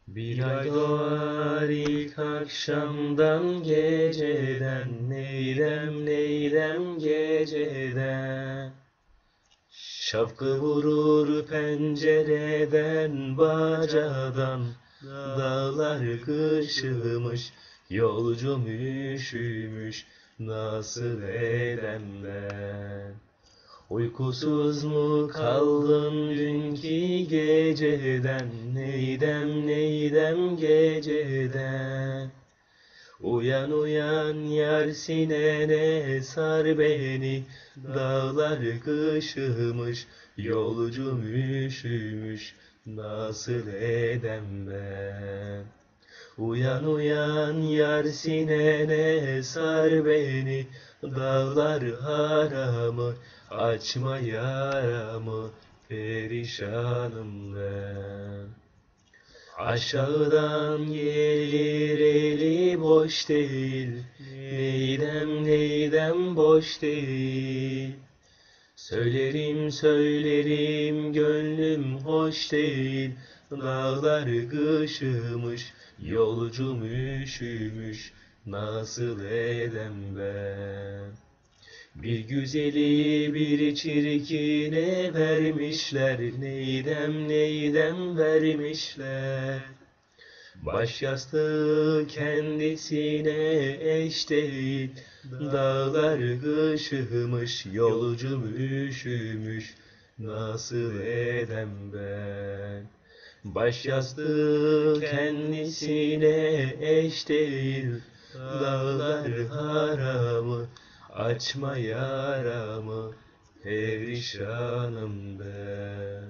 Bir ay doğar ilk akşamdan geceden, neylem neylem geceden. Şapkı vurur pencereden, bacadan, dağlar kışımış, yolcum üşümüş, nasıl edem ben? Uykusuz mu kaldın dünkü geceden, neydem neydem geceden. Uyan uyan yar sinene sar beni, dağlar kışımış, yolcum üşümüş, nasıl edem ben? Uyan uyan yar sinene sar beni, dağlar haramı, açma yaramı, perişanım ben. Aşağıdan gelir eli boş değil, neydem neydem boş değil. Söylerim söylerim gönlüm hoş değil, dağlar kışımış, yolcum üşümüş, nasıl edem ben? Bir güzeli bir çirkine vermişler, neydem neydem vermişler. Baş yastığı kendisine eş değil, dağlar kışımış, yolcum üşümüş, nasıl edem ben? Baş yastığı kendisine eş değil, dağlar haramı, açma yaramı, perişanım ben.